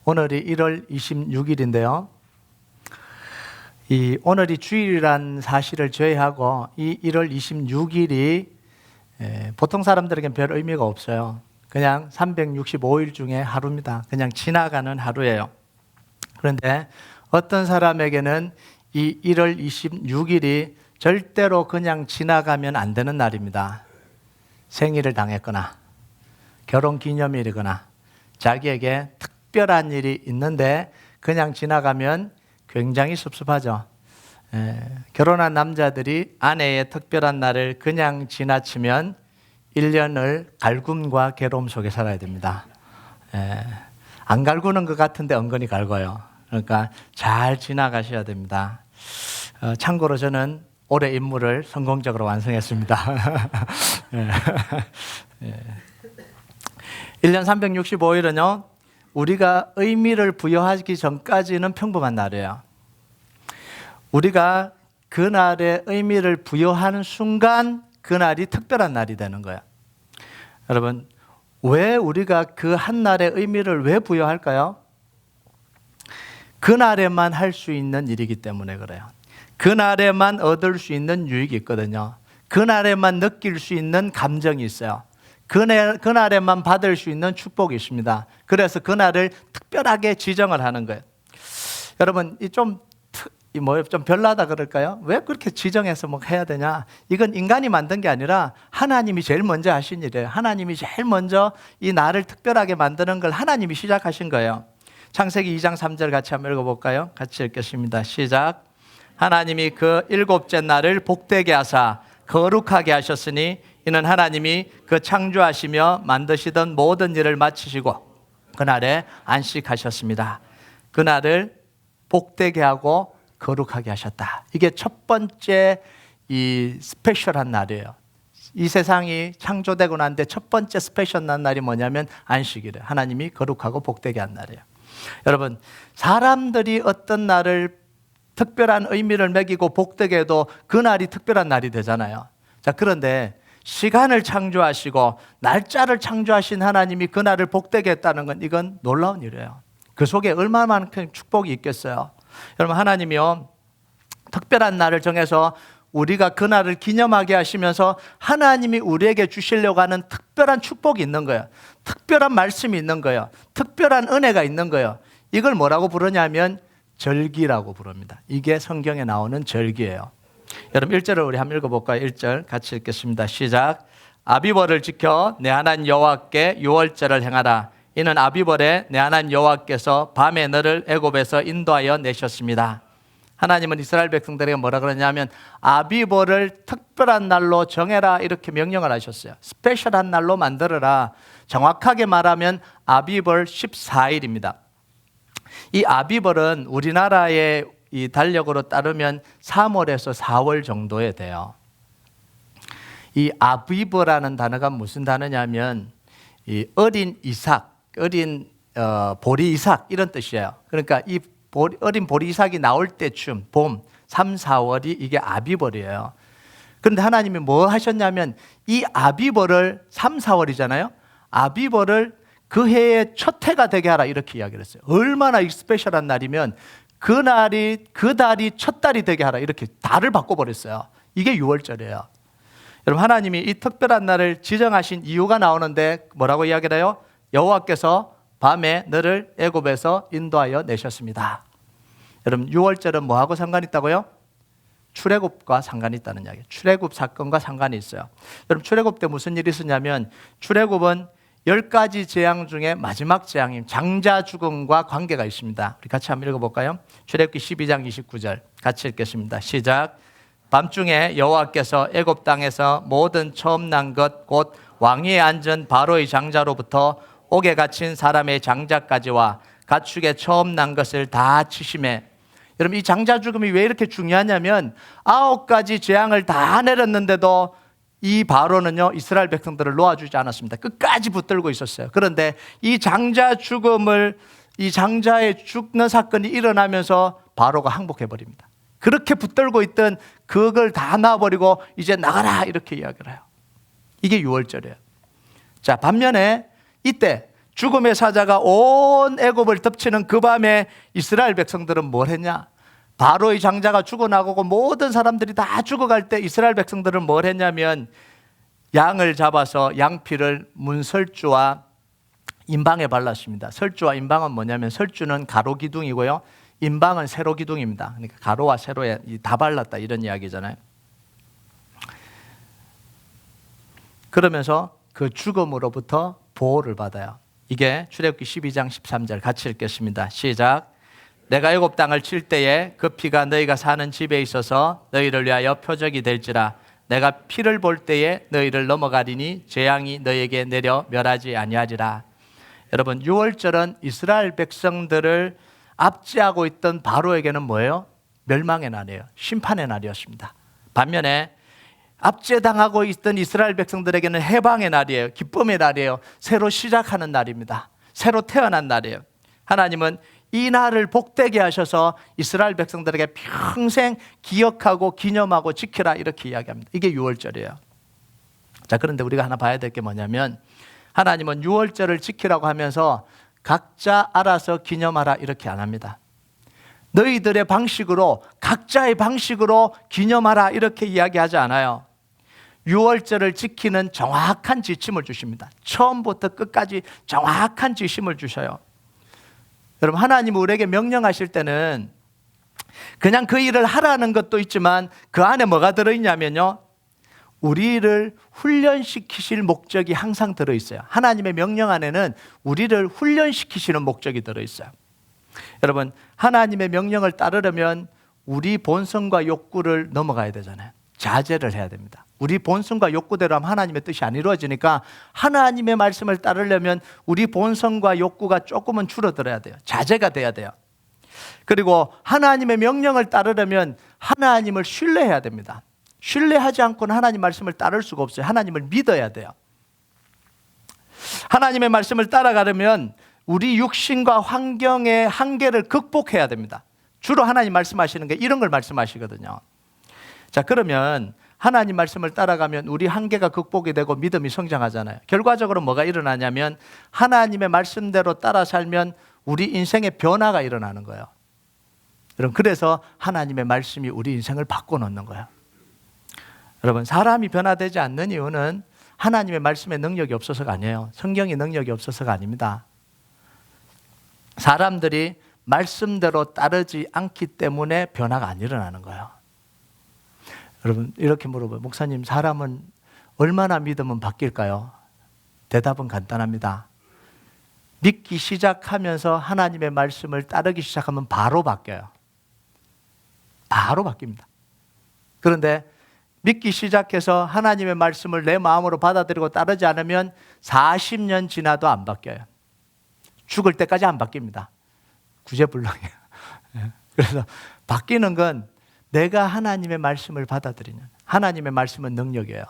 오늘이 1월 26일인데요. 이 오늘이 주일이란 사실을 제외하고 이 1월 26일이 보통 사람들에게는 별 의미가 없어요. 그냥 365일 중에 하루입니다. 그냥 지나가는 하루예요. 그런데 어떤 사람에게는 이 1월 26일이 절대로 그냥 지나가면 안 되는 날입니다. 생일을 당했거나 결혼기념일이거나 자기에게 특별한 일이 있는데 그냥 지나가면 굉장히 섭섭하죠. 결혼한 남자들이 아내의 특별한 날을 그냥 지나치면 1년을 갈굼과 괴로움 속에 살아야 됩니다. 안 갈구는 것 같은데 은근히 갈궈요. 그러니까 잘 지나가셔야 됩니다. 참고로 저는 올해 임무를 성공적으로 완성했습니다. 1년 365일은요, 우리가 의미를 부여하기 전까지는 평범한 날이에요. 우리가 그날의 의미를 부여하는 순간 그날이 특별한 날이 되는 거예요. 여러분, 왜 우리가 그 한 날의 의미를 왜 부여할까요? 그날에만 할 수 있는 일이기 때문에 그래요. 그날에만 얻을 수 있는 유익이 있거든요. 그날에만 느낄 수 있는 감정이 있어요. 그날에만 받을 수 있는 축복이 있습니다. 그래서 그날을 특별하게 지정을 하는 거예요. 여러분, 좀 별나다 그럴까요? 왜 그렇게 지정해서 해야 되냐? 이건 인간이 만든 게 아니라 하나님이 제일 먼저 하신 일이에요. 하나님이 제일 먼저 이 날을 특별하게 만드는 걸 하나님이 시작하신 거예요. 창세기 2장 3절 같이 한번 읽어볼까요? 같이 읽겠습니다. 시작. 하나님이 그 일곱째 날을 복되게 하사 거룩하게 하셨으니 이는 하나님이 그 창조하시며 만드시던 모든 일을 마치시고 그날에 안식하셨습니다. 그날을 복되게 하고 거룩하게 하셨다. 이게 첫 번째 이 스페셜한 날이에요. 이 세상이 창조되고 난 뒤에 첫 번째 스페셜한 날이 뭐냐면 안식이래요. 하나님이 거룩하고 복되게 한 날이에요. 여러분, 사람들이 어떤 날을 특별한 의미를 매기고 복되게 해도 그날이 특별한 날이 되잖아요. 자, 그런데 시간을 창조하시고 날짜를 창조하신 하나님이 그날을 복되게 했다는 건 이건 놀라운 일이에요. 그 속에 얼마만큼 축복이 있겠어요. 여러분, 하나님이요, 특별한 날을 정해서 우리가 그날을 기념하게 하시면서 하나님이 우리에게 주시려고 하는 특별한 축복이 있는 거예요. 특별한 말씀이 있는 거예요. 특별한 은혜가 있는 거예요. 이걸 뭐라고 부르냐면 절기라고 부릅니다. 이게 성경에 나오는 절기예요. 여러분, 1절을 우리 한번 읽어볼까요? 1절 같이 읽겠습니다. 시작. 아비벌을 지켜 내 하나님 여호와께 유월절을 행하라. 이는 아비벌에 내 하나님 여호와께서 밤에 너를 애굽에서 인도하여 내셨습니다. 하나님은 이스라엘 백성들에게 뭐라 그러냐면 아비벌을 특별한 날로 정해라 이렇게 명령을 하셨어요. 스페셜한 날로 만들어라. 정확하게 말하면 아비벌 14일입니다. 이 아비벌은 우리나라의 이 달력으로 따르면 3월에서 4월 정도에 돼요. 이 아비벌이라는 단어가 무슨 단어냐면 이 어린 이삭, 어린 보리 이삭 이런 뜻이에요. 그러니까 이 어린 보리 이삭이 나올 때쯤 봄 3, 4월이 이게 아비벌이에요. 그런데 하나님이 뭐 하셨냐면 이 아비벌을 3, 4월이잖아요. 아비벌을 그 해의 첫 해가 되게 하라 이렇게 이야기를 했어요. 얼마나 스페셜한 날이면 그 달이 첫 달이 되게 하라 이렇게 달을 바꿔버렸어요. 이게 6월절이에요. 여러분, 하나님이 이 특별한 날을 지정하신 이유가 나오는데 뭐라고 이야기를 해요? 여호와께서 밤에 너를 애굽에서 인도하여 내셨습니다. 여러분, 6월절은 뭐하고 상관이 있다고요? 출애굽과 상관이 있다는 이야기예요. 출애굽 사건과 상관이 있어요. 여러분, 출애굽 때 무슨 일이 있었냐면 출애굽은 10가지 재앙 중에 마지막 재앙인 장자 죽음과 관계가 있습니다. 우리 같이 한번 읽어볼까요? 출애굽기 12장 29절 같이 읽겠습니다. 시작. 밤중에 여호와께서 애굽 땅에서 모든 처음 난 것 곧 왕위에 앉은 바로의 장자로부터 옥에 갇힌 사람의 장자까지와 가축의 처음 난 것을 다 치심해. 여러분, 이 장자 죽음이 왜 이렇게 중요하냐면 9가지 재앙을 다 내렸는데도 이 바로는요 이스라엘 백성들을 놓아주지 않았습니다. 끝까지 붙들고 있었어요. 그런데 이 장자 죽음을 이 장자의 죽는 사건이 일어나면서 바로가 항복해버립니다. 그렇게 붙들고 있던 그걸 다 놔버리고 이제 나가라 이렇게 이야기를 해요. 이게 6월절이에요. 자, 반면에 이때 죽음의 사자가 온 애굽을 덮치는 그 밤에 이스라엘 백성들은 뭘 했냐? 바로의 장자가 죽어나가고 모든 사람들이 다 죽어갈 때 이스라엘 백성들은 뭘 했냐면 양을 잡아서 양피를 문설주와 인방에 발랐습니다. 설주와 인방은 뭐냐면 설주는 가로 기둥이고요. 인방은 세로 기둥입니다. 그러니까 가로와 세로에 다 발랐다 이런 이야기잖아요. 그러면서 그 죽음으로부터 보호를 받아요. 이게 출애굽기 12장 13절 같이 읽겠습니다. 시작. 내가 애굽 땅을 칠 때에 그 피가 너희가 사는 집에 있어서 너희를 위하여 표적이 될지라. 내가 피를 볼 때에 너희를 넘어가리니 재앙이 너희에게 내려 멸하지 아니하리라. 여러분, 유월절은 이스라엘 백성들을 압제하고 있던 바로에게는 뭐예요? 멸망의 날이에요. 심판의 날이었습니다. 반면에 압제당하고 있던 이스라엘 백성들에게는 해방의 날이에요. 기쁨의 날이에요. 새로 시작하는 날입니다. 새로 태어난 날이에요. 하나님은 이 날을 복되게 하셔서 이스라엘 백성들에게 평생 기억하고 기념하고 지키라 이렇게 이야기합니다. 이게 유월절이에요. 자, 그런데 우리가 하나 봐야 될 게 뭐냐면 하나님은 유월절을 지키라고 하면서 각자 알아서 기념하라 이렇게 안 합니다. 너희들의 방식으로 각자의 방식으로 기념하라 이렇게 이야기하지 않아요. 유월절을 지키는 정확한 지침을 주십니다. 처음부터 끝까지 정확한 지침을 주셔요. 여러분, 하나님은 우리에게 명령하실 때는 그냥 그 일을 하라는 것도 있지만 그 안에 뭐가 들어있냐면요, 우리를 훈련시키실 목적이 항상 들어있어요. 하나님의 명령 안에는 우리를 훈련시키시는 목적이 들어있어요. 여러분, 하나님의 명령을 따르려면 우리 본성과 욕구를 넘어가야 되잖아요. 자제를 해야 됩니다. 우리 본성과 욕구대로 하면 하나님의 뜻이 안 이루어지니까 하나님의 말씀을 따르려면 우리 본성과 욕구가 조금은 줄어들어야 돼요. 자제가 돼야 돼요. 그리고 하나님의 명령을 따르려면 하나님을 신뢰해야 됩니다. 신뢰하지 않고는 하나님 말씀을 따를 수가 없어요. 하나님을 믿어야 돼요. 하나님의 말씀을 따라가려면 우리 육신과 환경의 한계를 극복해야 됩니다. 주로 하나님 말씀하시는 게 이런 걸 말씀하시거든요. 자, 그러면 하나님 말씀을 따라가면 우리 한계가 극복이 되고 믿음이 성장하잖아요. 결과적으로 뭐가 일어나냐면 하나님의 말씀대로 따라 살면 우리 인생의 변화가 일어나는 거예요. 여러분, 그래서 하나님의 말씀이 우리 인생을 바꿔놓는 거예요. 여러분, 사람이 변화되지 않는 이유는 하나님의 말씀에 능력이 없어서가 아니에요. 성경이 능력이 없어서가 아닙니다. 사람들이 말씀대로 따르지 않기 때문에 변화가 안 일어나는 거예요. 여러분, 이렇게 물어봐요. 목사님, 사람은 얼마나 믿으면 바뀔까요? 대답은 간단합니다. 믿기 시작하면서 하나님의 말씀을 따르기 시작하면 바로 바뀌어요. 바로 바뀝니다. 그런데 믿기 시작해서 하나님의 말씀을 내 마음으로 받아들이고 따르지 않으면 40년 지나도 안 바뀌어요. 죽을 때까지 안 바뀝니다. 구제불능이에요. 그래서 바뀌는 건 내가 하나님의 말씀을 받아들이는, 하나님의 말씀은 능력이에요.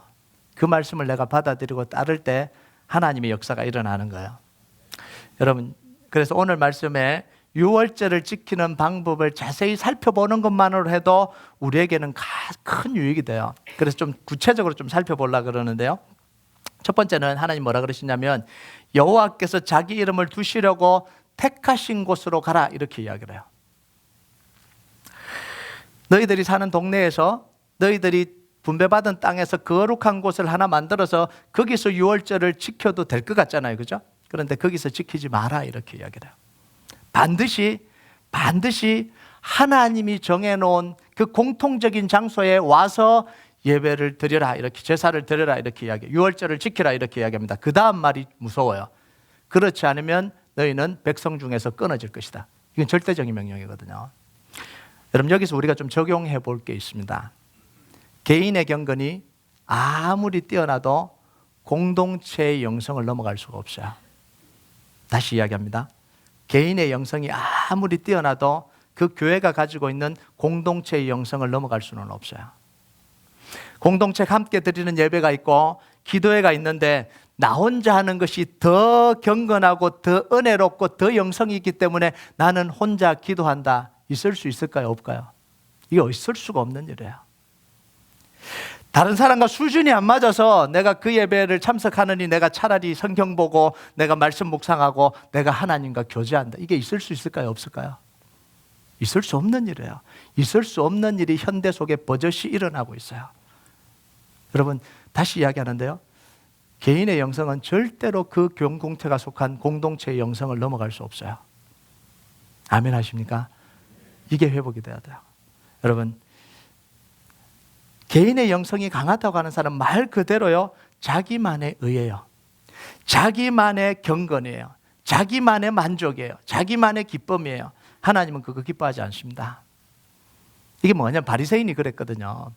그 말씀을 내가 받아들이고 따를 때 하나님의 역사가 일어나는 거예요. 여러분, 그래서 오늘 말씀에 유월절을 지키는 방법을 자세히 살펴보는 것만으로 해도 우리에게는 큰 유익이 돼요. 그래서 좀 구체적으로 좀 살펴보려고 그러는데요. 첫 번째는 하나님 뭐라 그러시냐면 여호와께서 자기 이름을 두시려고 택하신 곳으로 가라 이렇게 이야기를 해요. 너희들이 사는 동네에서 너희들이 분배받은 땅에서 거룩한 곳을 하나 만들어서 거기서 유월절을 지켜도 될 것 같잖아요. 그죠? 그런데 거기서 지키지 마라 이렇게 이야기를 해요. 반드시 하나님이 정해놓은 그 공통적인 장소에 와서 예배를 드려라 이렇게, 제사를 드려라 이렇게 이야기해요. 유월절을 지키라 이렇게 이야기합니다. 그 다음 말이 무서워요. 그렇지 않으면 너희는 백성 중에서 끊어질 것이다. 이건 절대적인 명령이거든요. 여러분, 여기서 우리가 좀 적용해 볼 게 있습니다. 개인의 경건이 아무리 뛰어나도 공동체의 영성을 넘어갈 수가 없어요. 다시 이야기합니다. 개인의 영성이 아무리 뛰어나도 그 교회가 가지고 있는 공동체의 영성을 넘어갈 수는 없어요. 공동체가 함께 드리는 예배가 있고 기도회가 있는데 나 혼자 하는 것이 더 경건하고 더 은혜롭고 더 영성이 있기 때문에 나는 혼자 기도한다. 있을 수 있을까요? 없을까요? 이게 있을 수가 없는 일이에요. 다른 사람과 수준이 안 맞아서 내가 그 예배를 참석하느니 내가 차라리 성경 보고 내가 말씀 묵상하고 내가 하나님과 교제한다. 이게 있을 수 있을까요? 없을까요? 있을 수 없는 일이에요. 있을 수 없는 일이 현대 속에 버젓이 일어나고 있어요. 여러분, 다시 이야기하는데요. 개인의 영성은 절대로 그 공동체가 속한 공동체의 영성을 넘어갈 수 없어요. 아멘 하십니까? 이게 회복이 돼야 돼요. 여러분, 개인의 영성이 강하다고 하는 사람은 말 그대로요, 자기만의 의예요. 자기만의 경건이에요. 자기만의 만족이에요. 자기만의 기쁨이에요. 하나님은 그거 기뻐하지 않습니다. 이게 뭐냐, 바리새인이 그랬거든요.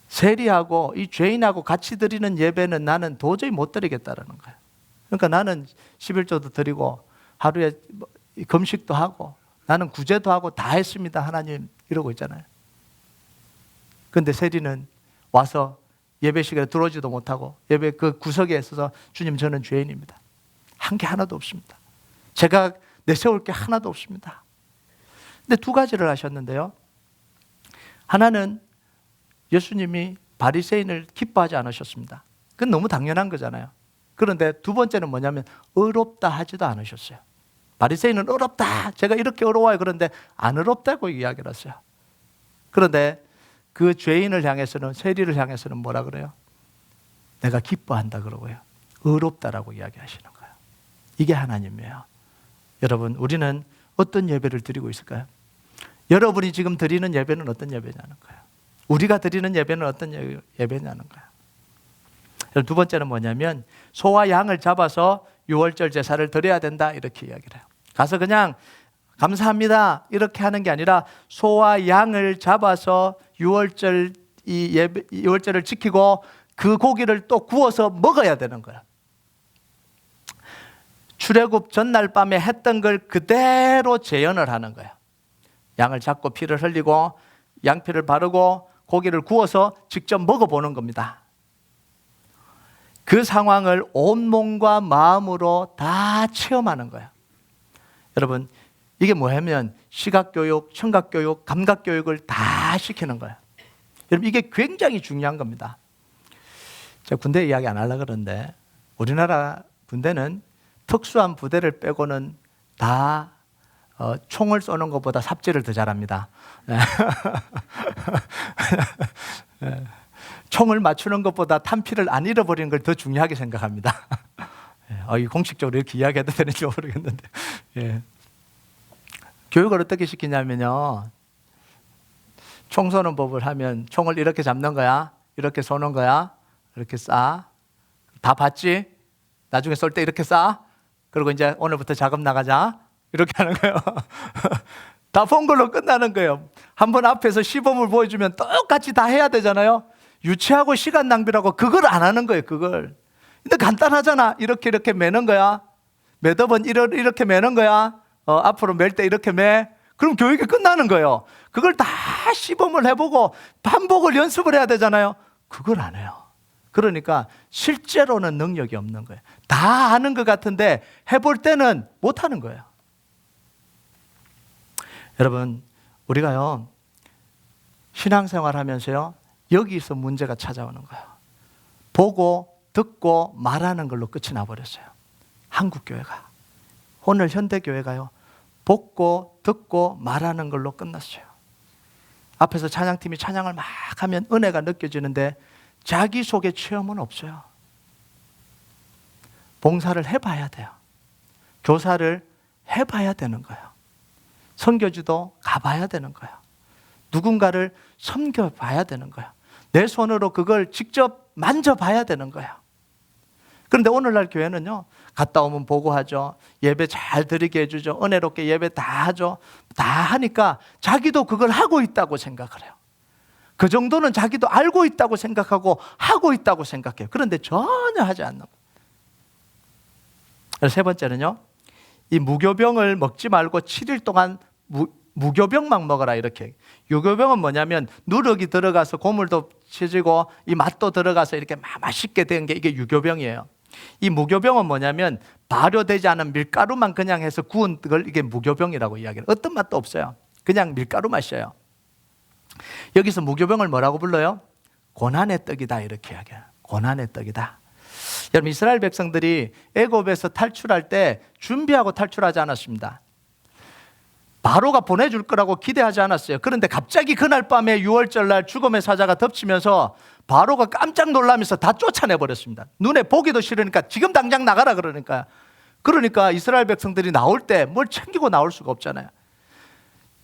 세리하고 이 죄인하고 같이 드리는 예배는 나는 도저히 못 드리겠다라는 거예요. 그러니까 나는 11조도 드리고 하루에 금식도 하고 나는 구제도 하고 다 했습니다, 하나님, 이러고 있잖아요. 그런데 세리는 와서 예배 시간에 들어오지도 못하고 예배 그 구석에 있어서 주님, 저는 죄인입니다. 한 게 하나도 없습니다. 제가 내세울 게 하나도 없습니다. 근데 두 가지를 하셨는데요. 하나는 예수님이 바리새인을 기뻐하지 않으셨습니다. 그건 너무 당연한 거잖아요. 그런데 두 번째는 뭐냐면 의롭다 하지도 않으셨어요. 바리새인은 의롭다, 제가 이렇게 의로워요. 그런데 안 의롭다고 이야기를 했어요. 그런데 그 죄인을 향해서는, 세리를 향해서는 뭐라 그래요? 내가 기뻐한다 그러고요. 의롭다라고 이야기하시는 거예요. 이게 하나님이에요. 여러분, 우리는 어떤 예배를 드리고 있을까요? 여러분이 지금 드리는 예배는 어떤 예배냐는 거예요. 우리가 드리는 예배는 어떤 예배냐는 거예요. 두 번째는 뭐냐면 소와 양을 잡아서 유월절 제사를 드려야 된다, 이렇게 이야기를 해요. 가서 그냥 감사합니다 이렇게 하는 게 아니라 소와 양을 잡아서 유월절을 지키고 그 고기를 또 구워서 먹어야 되는 거예요. 출애굽 전날 밤에 했던 걸 그대로 재현을 하는 거예요. 양을 잡고 피를 흘리고 양피를 바르고 고기를 구워서 직접 먹어보는 겁니다. 그 상황을 온몸과 마음으로 다 체험하는 거예요. 여러분, 이게 뭐냐면 시각교육, 청각교육, 감각교육을 다 시키는 거예요. 여러분, 이게 굉장히 중요한 겁니다. 제가 군대 이야기 안 하려고 그러는데 우리나라 군대는 특수한 부대를 빼고는 다 총을 쏘는 것보다 삽질을 더 잘합니다. 총을 맞추는 것보다 탄피를 안 잃어버리는 걸 더 중요하게 생각합니다. 공식적으로 이렇게 이야기해도 되는지 모르겠는데, 예. 교육을 어떻게 시키냐면요, 총 쏘는 법을 하면 총을 이렇게 잡는 거야, 이렇게 쏘는 거야, 이렇게 쏴, 다 봤지? 나중에 쏠 때 이렇게 쏴, 그리고 이제 오늘부터 작업 나가자, 이렇게 하는 거예요. 다 본 걸로 끝나는 거예요. 한번 앞에서 시범을 보여주면 똑같이 다 해야 되잖아요. 유치하고 시간 낭비라고 그걸 안 하는 거예요, 그걸. 근데 간단하잖아. 이렇게 매는 거야. 매듭은 이렇게 매는 거야. 앞으로 맬 때 이렇게 매. 그럼 교육이 끝나는 거예요. 그걸 다 시범을 해보고 반복을 연습을 해야 되잖아요. 그걸 안 해요. 그러니까 실제로는 능력이 없는 거예요. 다 아는 것 같은데 해볼 때는 못 하는 거예요. 여러분, 우리가요, 신앙생활 하면서요, 여기서 문제가 찾아오는 거예요. 보고, 듣고, 말하는 걸로 끝이 나버렸어요. 한국교회가. 오늘 현대교회가요, 보고, 듣고, 말하는 걸로 끝났어요. 앞에서 찬양팀이 찬양을 막 하면 은혜가 느껴지는데 자기 속의 체험은 없어요. 봉사를 해봐야 돼요. 교사를 해봐야 되는 거예요. 선교지도 가봐야 되는 거예요. 누군가를 섬겨봐야 되는 거예요. 내 손으로 그걸 직접 만져봐야 되는 거예요. 그런데 오늘날 교회는요, 갔다 오면 보고하죠. 예배 잘 드리게 해주죠. 은혜롭게 예배 다 하죠. 다 하니까 자기도 그걸 하고 있다고 생각을 해요. 그 정도는 자기도 알고 있다고 생각하고 하고 있다고 생각해요. 그런데 전혀 하지 않는 거예요. 세 번째는요, 이 무교병을 먹지 말고 7일 동안 무교병만 먹어라, 이렇게. 유교병은 뭐냐면 누룩이 들어가서 고물도 치지고 이 맛도 들어가서 이렇게 맛있게 된 게 이게 유교병이에요. 이 무교병은 뭐냐면 발효되지 않은 밀가루만 그냥 해서 구운 걸 이게 무교병이라고 이야기해요. 어떤 맛도 없어요. 그냥 밀가루 맛이에요. 여기서 무교병을 뭐라고 불러요? 고난의 떡이다 이렇게 이야기해요. 고난의 떡이다. 여러분 이스라엘 백성들이 애굽에서 탈출할 때 준비하고 탈출하지 않았습니다. 바로가 보내줄 거라고 기대하지 않았어요. 그런데 갑자기 그날 밤에 6월절 날 죽음의 사자가 덮치면서 바로가 깜짝 놀라면서 다 쫓아내버렸습니다. 눈에 보기도 싫으니까 지금 당장 나가라 그러니까 이스라엘 백성들이 나올 때 뭘 챙기고 나올 수가 없잖아요.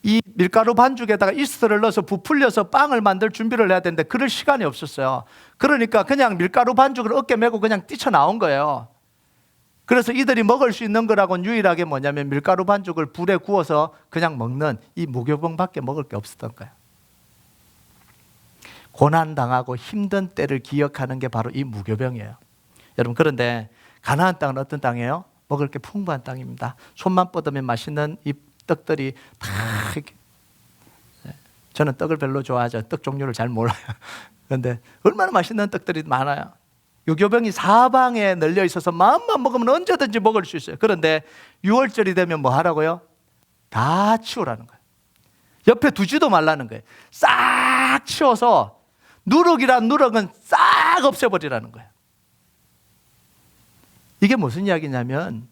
이 밀가루 반죽에다가 이스트를 넣어서 부풀려서 빵을 만들 준비를 해야 되는데 그럴 시간이 없었어요. 그러니까 그냥 밀가루 반죽을 어깨 메고 그냥 뛰쳐나온 거예요. 그래서 이들이 먹을 수 있는 거라고는 유일하게 뭐냐면 밀가루 반죽을 불에 구워서 그냥 먹는 이 무교병밖에 먹을 게 없었던 거예요. 고난당하고 힘든 때를 기억하는 게 바로 이 무교병이에요. 여러분 그런데 가나안 땅은 어떤 땅이에요? 먹을 게 풍부한 땅입니다. 손만 뻗으면 맛있는 이 떡들이 다 이렇게. 저는 떡을 별로 좋아하죠. 떡 종류를 잘 몰라요. 그런데 얼마나 맛있는 떡들이 많아요. 유교병이 사방에 널려 있어서 마음만 먹으면 언제든지 먹을 수 있어요. 그런데 6월절이 되면 뭐 하라고요? 다 치우라는 거예요. 옆에 두지도 말라는 거예요. 싹 치워서 누룩이란 누룩은 싹 없애버리라는 거예요. 이게 무슨 이야기냐면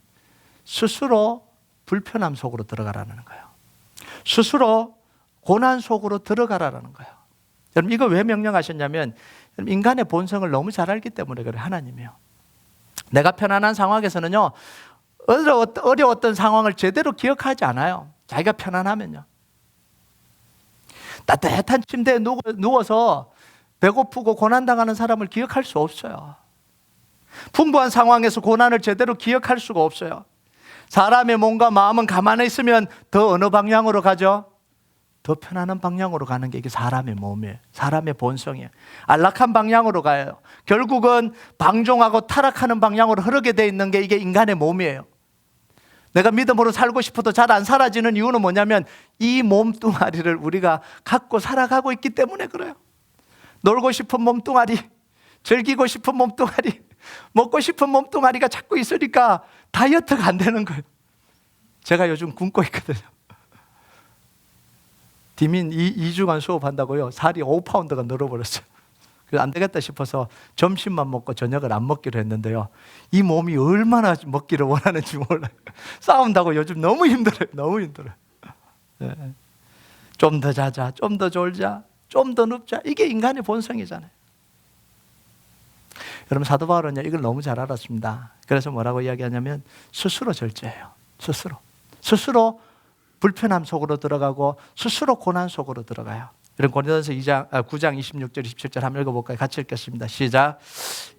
스스로 불편함 속으로 들어가라는 거예요. 스스로 고난 속으로 들어가라는 거예요. 여러분 이거 왜 명령하셨냐면 인간의 본성을 너무 잘 알기 때문에 그래요. 하나님이요. 내가 편안한 상황에서는요 어려웠던 상황을 제대로 기억하지 않아요. 자기가 편안하면요. 따뜻한 침대에 누워서 배고프고 고난당하는 사람을 기억할 수 없어요. 풍부한 상황에서 고난을 제대로 기억할 수가 없어요. 사람의 몸과 마음은 가만히 있으면 더 어느 방향으로 가죠? 더 편안한 방향으로 가는 게 이게 사람의 몸이에요. 사람의 본성이에요. 안락한 방향으로 가요. 결국은 방종하고 타락하는 방향으로 흐르게 돼 있는 게 이게 인간의 몸이에요. 내가 믿음으로 살고 싶어도 잘 안 사라지는 이유는 뭐냐면 이 몸뚱아리를 우리가 갖고 살아가고 있기 때문에 그래요. 놀고 싶은 몸뚱아리, 즐기고 싶은 몸뚱아리, 먹고 싶은 몸뚱아리가 자꾸 있으니까 다이어트가 안 되는 거예요. 제가 요즘 굶고 있거든요. 디민 2주간 수업한다고요. 살이 5파운드가 늘어버렸어요. 그래서 안 되겠다 싶어서 점심만 먹고 저녁을 안 먹기로 했는데요. 이 몸이 얼마나 먹기를 원하는지 몰라요. 싸운다고 요즘 너무 힘들어요. 너무 힘들어요. 네. 좀 더 자자, 좀 더 졸자, 좀 더 눕자. 이게 인간의 본성이잖아요. 여러분 사도 바울은요 이걸 너무 잘 알았습니다. 그래서 뭐라고 이야기하냐면 스스로 절제해요. 스스로 불편함 속으로 들어가고 스스로 고난 속으로 들어가요. 이런 고린도전서 9장 26절 27절 한번 읽어볼까요? 같이 읽겠습니다. 시작.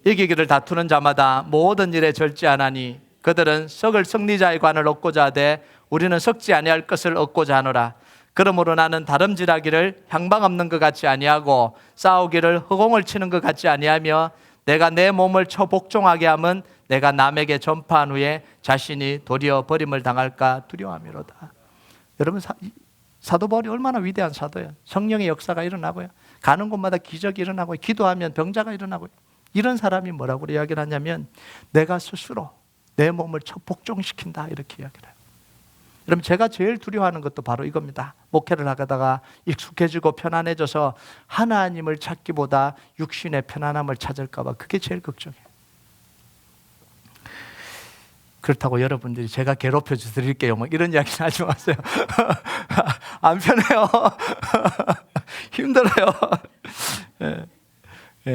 이기기를 다투는 자마다 모든 일에 절제하나니 그들은 썩을 승리자의 관을 얻고자 하되 우리는 썩지 아니할 것을 얻고자 하노라. 그러므로 나는 다름질하기를 향방 없는 것 같이 아니하고 싸우기를 허공을 치는 것 같이 아니하며 내가 내 몸을 처복종하게 함은 내가 남에게 전파한 후에 자신이 도리어 버림을 당할까 두려워함이로다. 여러분 사도 바울이 얼마나 위대한 사도예요. 성령의 역사가 일어나고요. 가는 곳마다 기적이 일어나고요. 기도하면 병자가 일어나고요. 이런 사람이 뭐라고 이야기를 하냐면 내가 스스로 내 몸을 처복종시킨다 이렇게 이야기를 해요. 여러분 제가 제일 두려워하는 것도 바로 이겁니다. 목회를 하다가 익숙해지고 편안해져서 하나님을 찾기보다 육신의 편안함을 찾을까 봐 그게 제일 걱정이에요. 그렇다고 여러분들이 제가 괴롭혀 드릴게요 뭐 이런 이야기는 하지 마세요. 안 편해요. 힘들어요.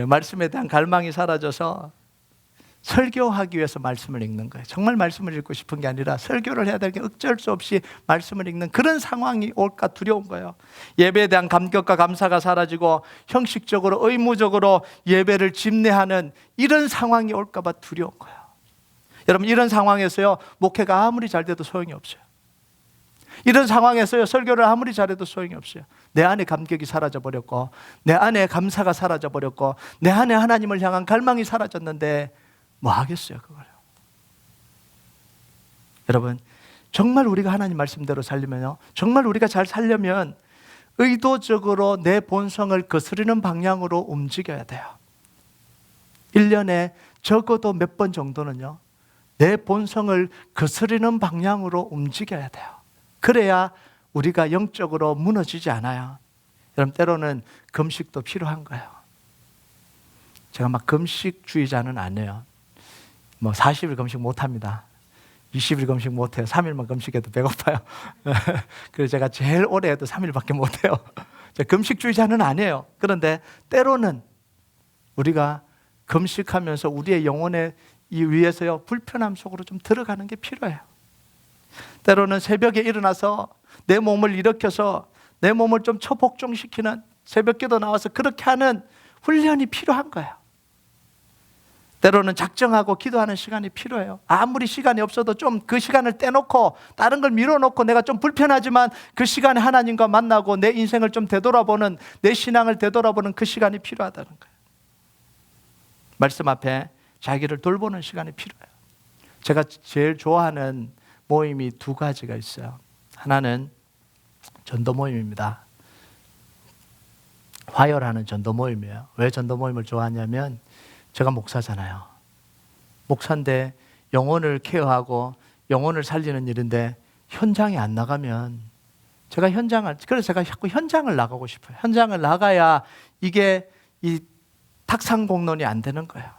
말씀에 대한 갈망이 사라져서 설교하기 위해서 말씀을 읽는 거예요. 정말 말씀을 읽고 싶은 게 아니라 설교를 해야 될 게 어쩔 수 없이 말씀을 읽는 그런 상황이 올까 두려운 거예요. 예배에 대한 감격과 감사가 사라지고 형식적으로 의무적으로 예배를 집례하는 이런 상황이 올까 봐 두려운 거예요. 여러분 이런 상황에서요 목회가 아무리 잘 돼도 소용이 없어요. 이런 상황에서요 설교를 아무리 잘해도 소용이 없어요. 내 안에 감격이 사라져버렸고 내 안에 감사가 사라져버렸고 내 안에 하나님을 향한 갈망이 사라졌는데 뭐 하겠어요 그걸요. 여러분 정말 우리가 하나님 말씀대로 살려면요 정말 우리가 잘 살려면 의도적으로 내 본성을 거스르는 방향으로 움직여야 돼요. 1년에 적어도 몇 번 정도는요 내 본성을 거스르는 방향으로 움직여야 돼요. 그래야 우리가 영적으로 무너지지 않아요. 여러분 때로는 금식도 필요한 거예요. 제가 막 금식주의자는 아니에요. 뭐 40일 금식 못합니다. 20일 금식 못해요. 3일만 금식해도 배고파요. 그래서 제가 제일 오래 해도 3일밖에 못해요. 제가 금식주의자는 아니에요. 그런데 때로는 우리가 금식하면서 우리의 영혼에 이 위해서요 불편함 속으로 좀 들어가는 게 필요해요. 때로는 새벽에 일어나서 내 몸을 일으켜서 내 몸을 좀 초복종시키는, 새벽기도 나와서 그렇게 하는 훈련이 필요한 거예요. 때로는 작정하고 기도하는 시간이 필요해요. 아무리 시간이 없어도 좀 그 시간을 떼놓고 다른 걸 밀어놓고 내가 좀 불편하지만 그 시간에 하나님과 만나고 내 인생을 좀 되돌아보는, 내 신앙을 되돌아보는 그 시간이 필요하다는 거예요. 말씀 앞에 자기를 돌보는 시간이 필요해요. 제가 제일 좋아하는 모임이 두 가지가 있어요. 하나는 전도 모임입니다. 화요라는 전도 모임이에요. 왜 전도 모임을 좋아하냐면 제가 목사잖아요. 목사인데 영혼을 케어하고 영혼을 살리는 일인데 현장에 안 나가면 그래서 제가 자꾸 현장을 나가고 싶어요. 현장을 나가야 이게 이 탁상공론이 안 되는 거예요.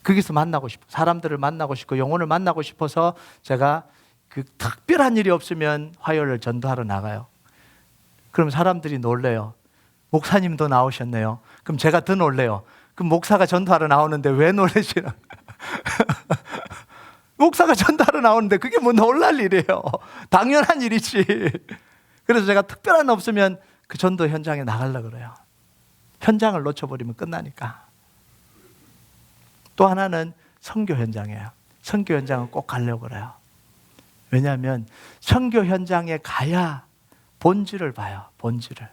거기서 만나고 싶어, 사람들을 만나고 싶고 영혼을 만나고 싶어서 제가 그 특별한 일이 없으면 화요일을 전도하러 나가요. 그럼 사람들이 놀래요. 목사님도 나오셨네요. 그럼 제가 더 놀래요. 그럼 목사가 전도하러 나오는데 왜 놀라시나? 목사가 전도하러 나오는데 그게 뭐 놀랄 일이에요. 당연한 일이지. 그래서 제가 특별한 일 없으면 그 전도 현장에 나가려고 그래요. 현장을 놓쳐버리면 끝나니까. 또 하나는 선교 현장이에요. 선교 현장은 꼭 가려고 그래요. 왜냐하면 선교 현장에 가야 본질을 봐요. 본질을.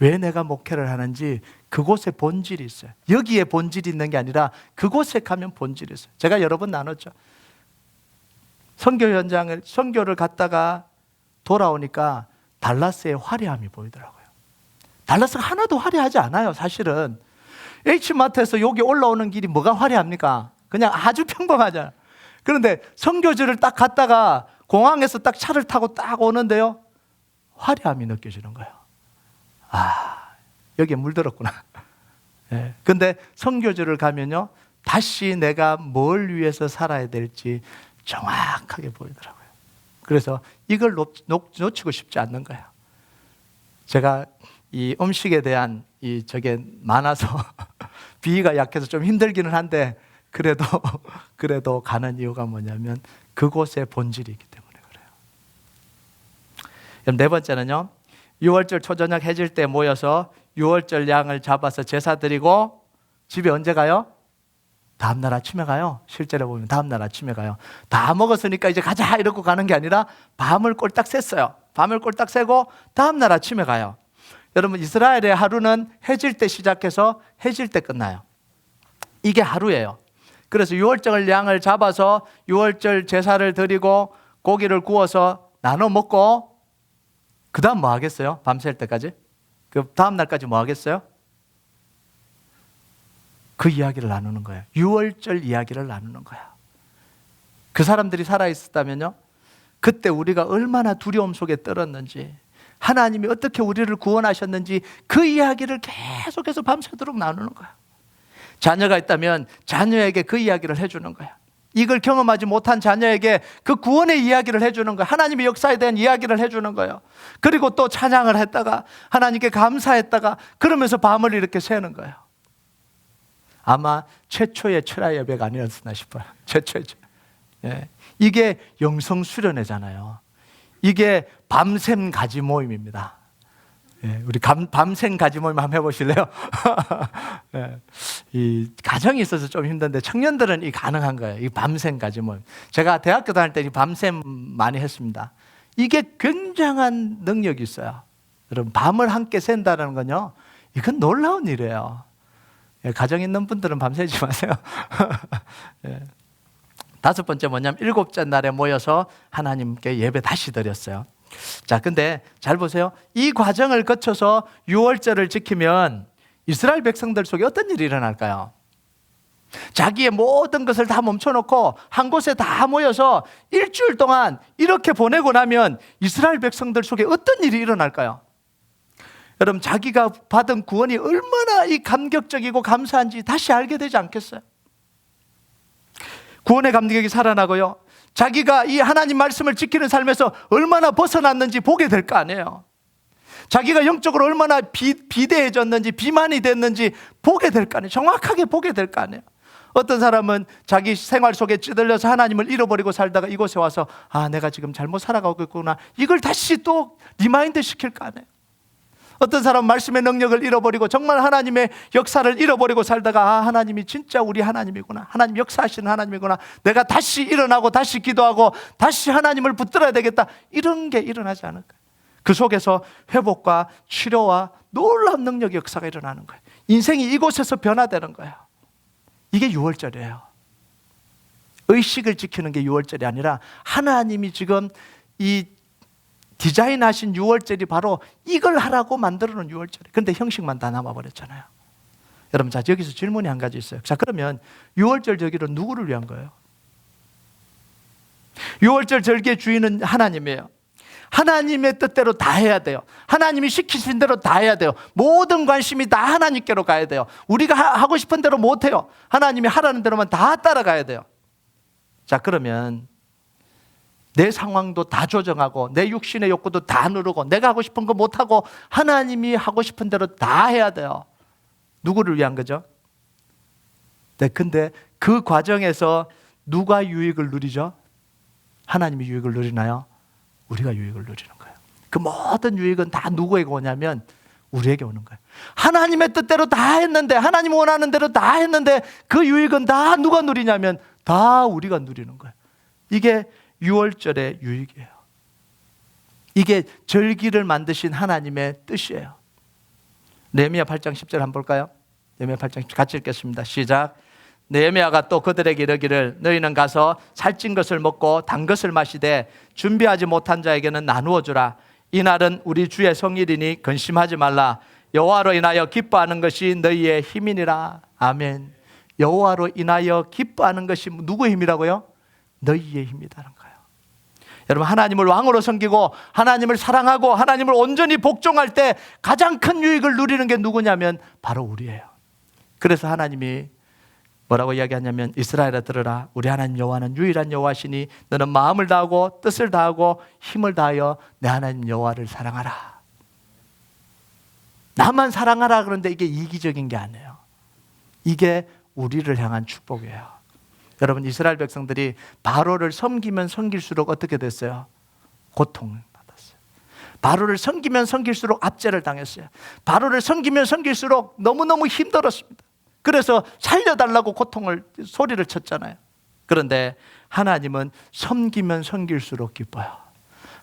왜 내가 목회를 하는지 그곳에 본질이 있어요. 여기에 본질이 있는 게 아니라 그곳에 가면 본질이 있어요. 제가 여러 번 나눴죠. 선교를 갔다가 돌아오니까 달라스의 화려함이 보이더라고요. 달라스가 하나도 화려하지 않아요. 사실은 H마트에서 여기 올라오는 길이 뭐가 화려합니까? 그냥 아주 평범하잖아요. 그런데 선교지를 딱 갔다가 공항에서 딱 차를 타고 딱 오는데요, 화려함이 느껴지는 거예요. 아, 여기에 물들었구나. 네. 근데 선교지를 가면요, 다시 내가 뭘 위해서 살아야 될지 정확하게 보이더라고요. 그래서 이걸 놓치고 싶지 않는 거예요. 제가 이 음식에 대한 저게 많아서 비위가 약해서 좀 힘들기는 한데 그래도 가는 이유가 뭐냐면 그곳에 본질이 있기 때문에 그래요. 그럼 네 번째는요, 6월절 초저녁 해질 때 모여서 6월절 양을 잡아서 제사 드리고 집에 언제 가요? 다음날 아침에 가요. 실제로 보면 다음날 아침에 가요. 다 먹었으니까 이제 가자 이러고 가는 게 아니라 밤을 꼴딱 샜어요. 밤을 꼴딱 새고 다음날 아침에 가요. 여러분, 이스라엘의 하루는 해질 때 시작해서 해질 때 끝나요. 이게 하루예요. 그래서 6월절 양을 잡아서 6월절 제사를 드리고 고기를 구워서 나눠 먹고 그 다음 뭐 하겠어요? 밤샐 때까지? 그 다음 날까지 뭐 하겠어요? 그 이야기를 나누는 거예요. 6월절 이야기를 나누는 거야. 그 사람들이 살아있었다면요, 그때 우리가 얼마나 두려움 속에 떨었는지, 하나님이 어떻게 우리를 구원하셨는지 그 이야기를 계속해서 밤새도록 나누는 거야. 자녀가 있다면 자녀에게 그 이야기를 해주는 거야. 이걸 경험하지 못한 자녀에게 그 구원의 이야기를 해주는 거야. 하나님의 역사에 대한 이야기를 해주는 거예요. 그리고 또 찬양을 했다가 하나님께 감사했다가 그러면서 밤을 이렇게 새는 거예요. 아마 최초의 철야 예배가 아니었나 싶어요. 최초의. 예. 이게 영성 수련회잖아요. 이게 밤샘 가지 모임입니다. 예, 우리 밤샘 가지 모임 한번 해보실래요? 예, 이 가정이 있어서 좀 힘든데 청년들은 이 가능한 거예요. 이 밤샘 가지 모임. 제가 대학교 다닐 때 이 밤샘 많이 했습니다. 이게 굉장한 능력이 있어요. 여러분, 밤을 함께 샌다는 건요, 이건 놀라운 일이에요. 예, 가정 있는 분들은 밤새지 마세요. 예. 다섯 번째 뭐냐면 일곱째 날에 모여서 하나님께 예배 다시 드렸어요. 자, 근데 잘 보세요. 이 과정을 거쳐서 6월절을 지키면 이스라엘 백성들 속에 어떤 일이 일어날까요? 자기의 모든 것을 다 멈춰놓고 한 곳에 다 모여서 일주일 동안 이렇게 보내고 나면 이스라엘 백성들 속에 어떤 일이 일어날까요? 여러분, 자기가 받은 구원이 얼마나 이 감격적이고 감사한지 다시 알게 되지 않겠어요? 구원의 감격이 살아나고요, 자기가 이 하나님 말씀을 지키는 삶에서 얼마나 벗어났는지 보게 될 거 아니에요. 자기가 영적으로 얼마나 비대해졌는지, 비만이 됐는지 보게 될 거 아니에요. 정확하게 보게 될 거 아니에요. 어떤 사람은 자기 생활 속에 찌들려서 하나님을 잃어버리고 살다가 이곳에 와서 내가 지금 잘못 살아가고 있구나, 이걸 다시 또 리마인드 시킬 거 아니에요. 어떤 사람은 말씀의 능력을 잃어버리고 정말 하나님의 역사를 잃어버리고 살다가 하나님이 진짜 우리 하나님이구나, 하나님 역사하시는 하나님이구나, 내가 다시 일어나고 다시 기도하고 다시 하나님을 붙들어야 되겠다, 이런 게 일어나지 않을까요? 그 속에서 회복과 치료와 놀라운 능력의 역사가 일어나는 거예요. 인생이 이곳에서 변화되는 거예요. 이게 유월절이에요. 의식을 지키는 게 유월절이 아니라 하나님이 지금 이 디자인하신 유월절이 바로 이걸 하라고 만들어 놓은 유월절이에요. 그런데 형식만 다 남아버렸잖아요. 여러분, 자, 여기서 질문이 한 가지 있어요. 자, 그러면 유월절 절기는 누구를 위한 거예요? 유월절 절기의 주인은 하나님이에요. 하나님의 뜻대로 다 해야 돼요. 하나님이 시키신 대로 다 해야 돼요. 모든 관심이 다 하나님께로 가야 돼요. 우리가 하고 싶은 대로 못 해요. 하나님이 하라는 대로만 다 따라가야 돼요. 자, 그러면 내 상황도 다 조정하고 내 육신의 욕구도 다 누르고 내가 하고 싶은 거 못하고 하나님이 하고 싶은 대로 다 해야 돼요. 누구를 위한 거죠? 네, 근데 그 과정에서 누가 유익을 누리죠? 하나님이 유익을 누리나요? 우리가 유익을 누리는 거예요. 그 모든 유익은 다 누구에게 오냐면 우리에게 오는 거예요. 하나님의 뜻대로 다 했는데, 하나님 원하는 대로 다 했는데 그 유익은 다 누가 누리냐면 다 우리가 누리는 거예요. 이게 유월절의 유익이에요. 이게 절기를 만드신 하나님의 뜻이에요. 느헤미야 8장 10절 한번 볼까요? 느헤미야 8장 같이 읽겠습니다. 시작. 느헤미야가 또 그들에게 이르기를 너희는 가서 살찐 것을 먹고 단 것을 마시되 준비하지 못한 자에게는 나누어 주라. 이날은 우리 주의 성일이니 근심하지 말라. 여호와로 인하여 기뻐하는 것이 너희의 힘이니라. 아멘. 여호와로 인하여 기뻐하는 것이 누구의 힘이라고요? 너희의 힘이라는 거예요. 여러분, 하나님을 왕으로 섬기고 하나님을 사랑하고 하나님을 온전히 복종할 때 가장 큰 유익을 누리는 게 누구냐면 바로 우리예요. 그래서 하나님이 뭐라고 이야기하냐면 이스라엘아 들으라. 우리 하나님 여호와는 유일한 여호와시니 너는 마음을 다하고 뜻을 다하고 힘을 다하여 내 하나님 여호와를 사랑하라. 나만 사랑하라. 그런데 이게 이기적인 게 아니에요. 이게 우리를 향한 축복이에요. 여러분, 이스라엘 백성들이 바로를 섬기면 섬길수록 어떻게 됐어요? 고통을 받았어요. 바로를 섬기면 섬길수록 압제를 당했어요. 바로를 섬기면 섬길수록 너무너무 힘들었습니다. 그래서 살려달라고 소리를 쳤잖아요. 그런데 하나님은 섬기면 섬길수록 기뻐요.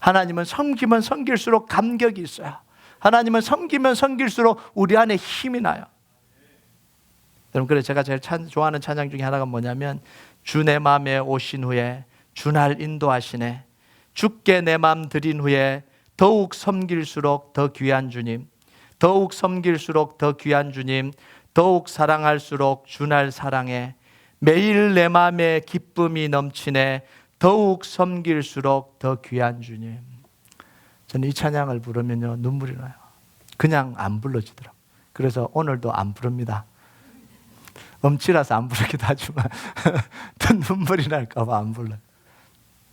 하나님은 섬기면 섬길수록 감격이 있어요. 하나님은 섬기면 섬길수록 우리 안에 힘이 나요. 여러분, 그래서 제가 제일 좋아하는 찬양 중에 하나가 뭐냐면 주 내 맘에 오신 후에 주 날 인도하시네. 주께 내 맘 드린 후에 더욱 섬길수록 더 귀한 주님, 더욱 섬길수록 더 귀한 주님, 더욱 사랑할수록 주 날 사랑해. 매일 내 맘에 기쁨이 넘치네. 더욱 섬길수록 더 귀한 주님. 저는 이 찬양을 부르면요 눈물이 나요. 그냥 안 불러지더라고요. 그래서 오늘도 안 부릅니다. 엄치라서 안 부르기도 하지만 또 눈물이 날까 봐 안 불러요.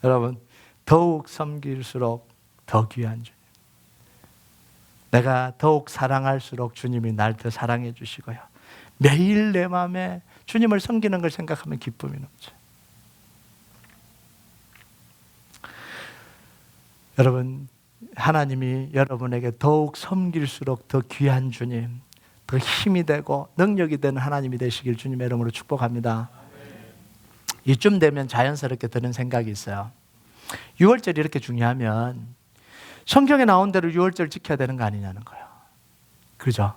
여러분, 더욱 섬길수록 더 귀한 주님, 내가 더욱 사랑할수록 주님이 날 더 사랑해 주시고요, 매일 내 마음에 주님을 섬기는 걸 생각하면 기쁨이 넘쳐요. 여러분, 하나님이 여러분에게 더욱 섬길수록 더 귀한 주님, 더 힘이 되고 능력이 되는 하나님이 되시길 주님의 이름으로 축복합니다. 이쯤 되면 자연스럽게 드는 생각이 있어요. 6월절이 이렇게 중요하면 성경에 나온 대로 6월절 지켜야 되는 거 아니냐는 거예요. 그죠?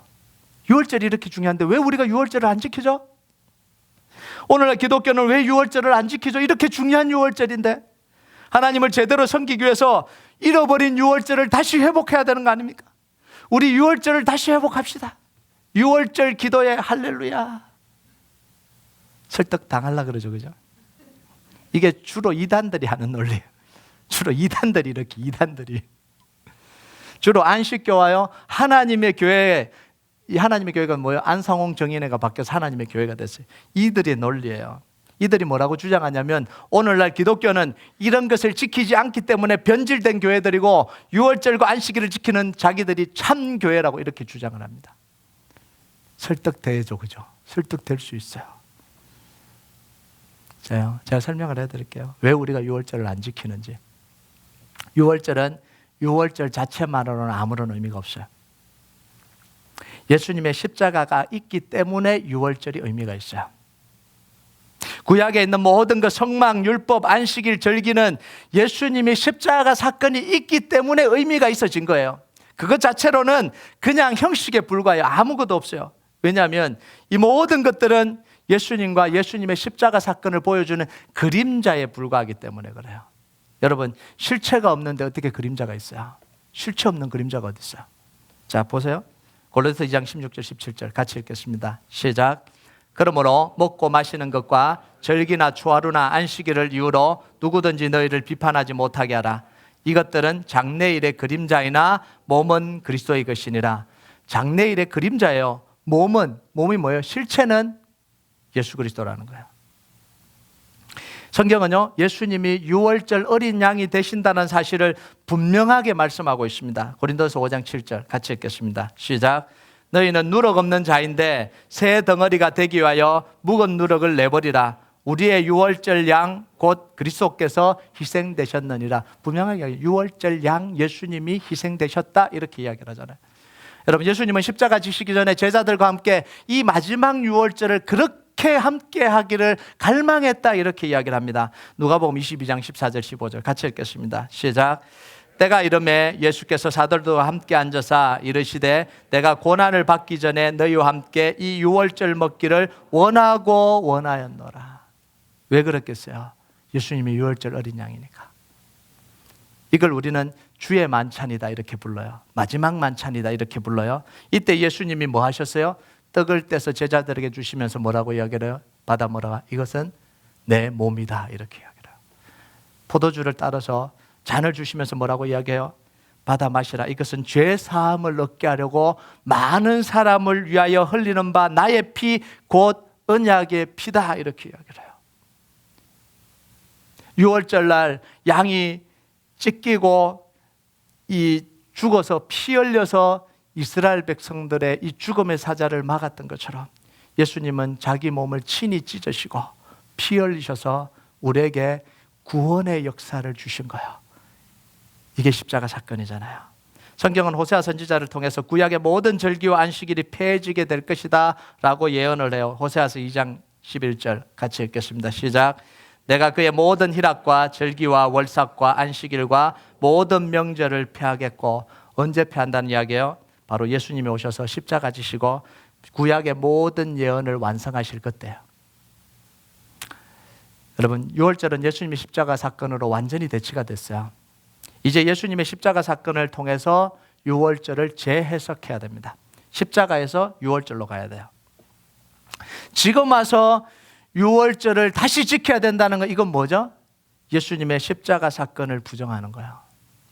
6월절이 이렇게 중요한데 왜 우리가 6월절을 안 지키죠? 오늘날 기독교는 왜 6월절을 안 지키죠? 이렇게 중요한 6월절인데 하나님을 제대로 섬기기 위해서 잃어버린 6월절을 다시 회복해야 되는 거 아닙니까? 우리 6월절을 다시 회복합시다. 6월절 기도에 할렐루야. 설득 당하려고 그러죠, 그죠? 이게 주로 이단들이 하는 논리예요. 주로 이단들이 이렇게 이단들이. 주로 안식교와요, 하나님의 교회, 이 하나님의 교회가 뭐예요? 안상홍 정인회가 바뀌어서 하나님의 교회가 됐어요. 이들의 논리예요. 이들이 뭐라고 주장하냐면 오늘날 기독교는 이런 것을 지키지 않기 때문에 변질된 교회들이고 유월절과 안식일을 지키는 자기들이 참 교회라고 이렇게 주장을 합니다. 설득되죠, 그죠? 설득될 수 있어요. 제가 설명을 해드릴게요. 왜 우리가 유월절을 안 지키는지. 유월절은 유월절 자체만으로는 아무런 의미가 없어요. 예수님의 십자가가 있기 때문에 유월절이 의미가 있어요. 구약에 있는 모든 것, 성막, 율법, 안식일, 절기는 예수님이 십자가 사건이 있기 때문에 의미가 있어진 거예요. 그것 자체로는 그냥 형식에 불과해요. 아무것도 없어요. 왜냐하면 이 모든 것들은 예수님과 예수님의 십자가 사건을 보여주는 그림자에 불과하기 때문에 그래요. 여러분, 실체가 없는데 어떻게 그림자가 있어요? 실체 없는 그림자가 어디 있어요? 자, 보세요. 골로새 2장 16절 17절 같이 읽겠습니다. 시작. 그러므로 먹고 마시는 것과 절기나 초하루나 안식일을 이유로 누구든지 너희를 비판하지 못하게 하라. 이것들은 장래일의 그림자이나 몸은 그리스도의 것이니라. 장래일의 그림자예요. 몸이 뭐예요? 실체는 예수 그리스도라는 거예요. 성경은요, 예수님이 유월절 어린 양이 되신다는 사실을 분명하게 말씀하고 있습니다. 고린도서 5장 7절 같이 읽겠습니다. 시작. 너희는 누럭 없는 자인데 새 덩어리가 되기 위하여 묵은 누럭을 내버리라. 우리의 유월절 양 곧 그리스도께서 희생되셨느니라. 분명하게 유월절 양 예수님이 희생되셨다 이렇게 이야기를 하잖아요. 여러분, 예수님은 십자가 지시기 전에 제자들과 함께 이 마지막 유월절을 그렇게 함께 하기를 갈망했다 이렇게 이야기를 합니다. 누가복음 22장 14절 15절 같이 읽겠습니다. 시작. 때가 이름에 예수께서 사도들과 함께 앉아서 이르시되 내가 고난을 받기 전에 너희와 함께 이 유월절 먹기를 원하고 원하였노라. 왜 그랬겠어요? 예수님이 유월절 어린 양이니까. 이걸 우리는 주의 만찬이다 이렇게 불러요. 마지막 만찬이다 이렇게 불러요. 이때 예수님이 뭐 하셨어요? 떡을 떼서 제자들에게 주시면서 뭐라고 이야기를 해요? 받아 먹어라. 이것은 내 몸이다 이렇게 이야기를 해요. 포도주를 따라서 잔을 주시면서 뭐라고 이야기해요? 받아 마시라. 이것은 죄 사함을 얻게 하려고 많은 사람을 위하여 흘리는 바 나의 피 곧 언약의 피다 이렇게 이야기를 해요. 유월절날 양이 찢기고 이 죽어서 피 흘려서 이스라엘 백성들의 이 죽음의 사자를 막았던 것처럼 예수님은 자기 몸을 친히 찢으시고 피 흘리셔서 우리에게 구원의 역사를 주신 거예요. 이게 십자가 사건이잖아요. 성경은 호세아 선지자를 통해서 구약의 모든 절기와 안식일이 폐해지게 될 것이다 라고 예언을 해요. 호세아서 2장 11절 같이 읽겠습니다. 시작. 내가 그의 모든 희락과 절기와 월삭과 안식일과 모든 명절을 폐하겠고. 언제 폐한다는 이야기예요? 바로 예수님이 오셔서 십자가 지시고 구약의 모든 예언을 완성하실 그때예요. 여러분, 유월절은 예수님의 십자가 사건으로 완전히 대치가 됐어요. 이제 예수님의 십자가 사건을 통해서 유월절을 재해석해야 됩니다. 십자가에서 유월절로 가야 돼요. 지금 와서 유월절을 다시 지켜야 된다는 거, 이건 뭐죠? 예수님의 십자가 사건을 부정하는 거예요.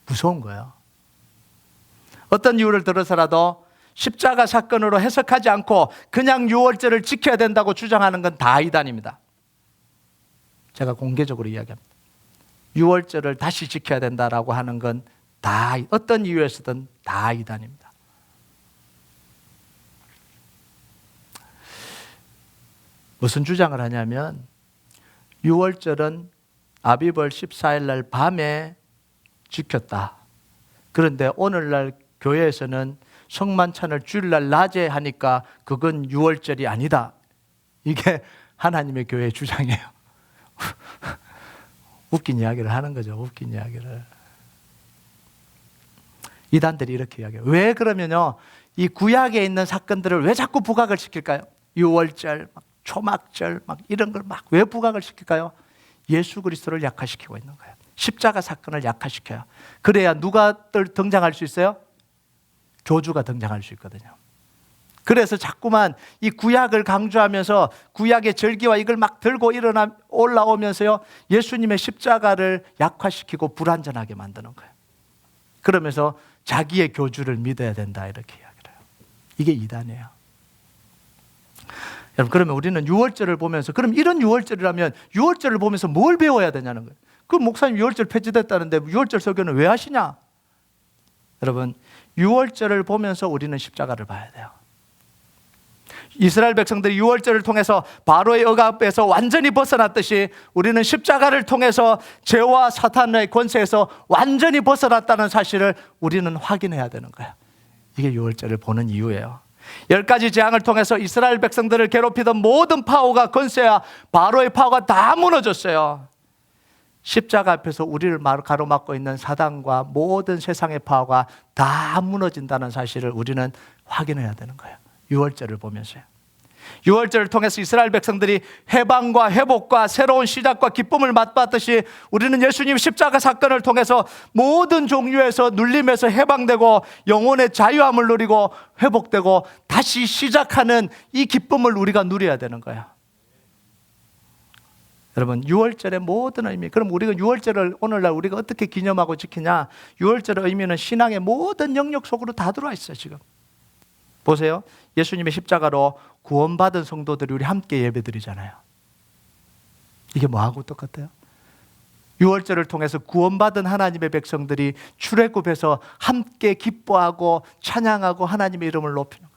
무서운 거예요. 어떤 이유를 들어서라도 십자가 사건으로 해석하지 않고 그냥 유월절을 지켜야 된다고 주장하는 건 다 이단입니다. 제가 공개적으로 이야기합니다. 유월절을 다시 지켜야 된다라고 하는 건 다 어떤 이유에서든 다 이단입니다. 무슨 주장을 하냐면 유월절은 아비벌 14일 날 밤에 지켰다. 그런데 오늘날 교회에서는 성만찬을 주일날 낮에 하니까 그건 유월절이 아니다. 이게 하나님의 교회의 주장이에요. 웃긴 이야기를 하는 거죠. 웃긴 이야기를. 이단들이 이렇게 이야기해요. 왜 그러면요, 이 구약에 있는 사건들을 왜 자꾸 부각을 시킬까요? 유월절, 초막절, 이런 걸 왜 부각을 시킬까요? 예수 그리스도를 약화시키고 있는 거예요. 십자가 사건을 약화시켜요. 그래야 누가 등장할 수 있어요? 교주가 등장할 수 있거든요. 그래서 자꾸만 이 구약을 강조하면서 구약의 절기와 이걸 들고 올라오면서요, 예수님의 십자가를 약화시키고 불완전하게 만드는 거예요. 그러면서 자기의 교주를 믿어야 된다 이렇게 이야기를 해요. 이게 이단이에요. 여러분, 그러면 우리는 유월절을 보면서, 그럼 이런 유월절이라면 유월절을 보면서 뭘 배워야 되냐는 거예요. 그 목사님 유월절 폐지됐다는데 유월절 설교는 왜 하시냐? 여러분, 유월절을 보면서 우리는 십자가를 봐야 돼요. 이스라엘 백성들이 유월절을 통해서 바로의 억압에서 완전히 벗어났듯이 우리는 십자가를 통해서 죄와 사탄의 권세에서 완전히 벗어났다는 사실을 우리는 확인해야 되는 거예요. 이게 유월절을 보는 이유예요. 10가지 재앙을 통해서 이스라엘 백성들을 괴롭히던 모든 파워가, 권세와 바로의 파워가 다 무너졌어요. 십자가 앞에서 우리를 가로막고 있는 사단과 모든 세상의 파워가 다 무너진다는 사실을 우리는 확인해야 되는 거예요. 유월절을 보면서요. 유월절을 통해서 이스라엘 백성들이 해방과 회복과 새로운 시작과 기쁨을 맛봤듯이 우리는 예수님 십자가 사건을 통해서 모든 종류에서 눌림에서 해방되고 영혼의 자유함을 누리고 회복되고 다시 시작하는 이 기쁨을 우리가 누려야 되는 거예요. 여러분, 유월절의 모든 의미, 그럼 우리가 유월절을 오늘날 우리가 어떻게 기념하고 지키냐? 유월절의 의미는 신앙의 모든 영역 속으로 다 들어와 있어요. 지금 보세요. 예수님의 십자가로 구원받은 성도들이 우리 함께 예배드리잖아요. 이게 뭐하고 똑같아요? 유월절을 통해서 구원받은 하나님의 백성들이 출애굽해서 함께 기뻐하고 찬양하고 하나님의 이름을 높이는 거예요.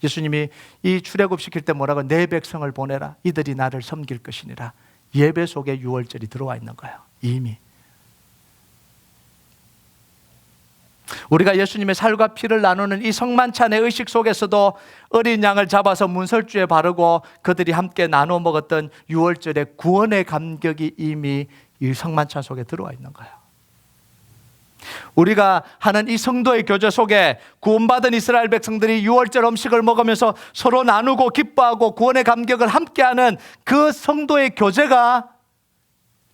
예수님이 이 출애굽 시킬 때 뭐라고? 내 백성을 보내라. 이들이 나를 섬길 것이니라. 예배 속에 유월절이 들어와 있는 거예요. 이미. 우리가 예수님의 살과 피를 나누는 이 성만찬의 의식 속에서도 어린 양을 잡아서 문설주에 바르고 그들이 함께 나눠 먹었던 유월절의 구원의 감격이 이미 이 성만찬 속에 들어와 있는 거예요. 우리가 하는 이 성도의 교제 속에 구원받은 이스라엘 백성들이 유월절 음식을 먹으면서 서로 나누고 기뻐하고 구원의 감격을 함께하는 그 성도의 교제가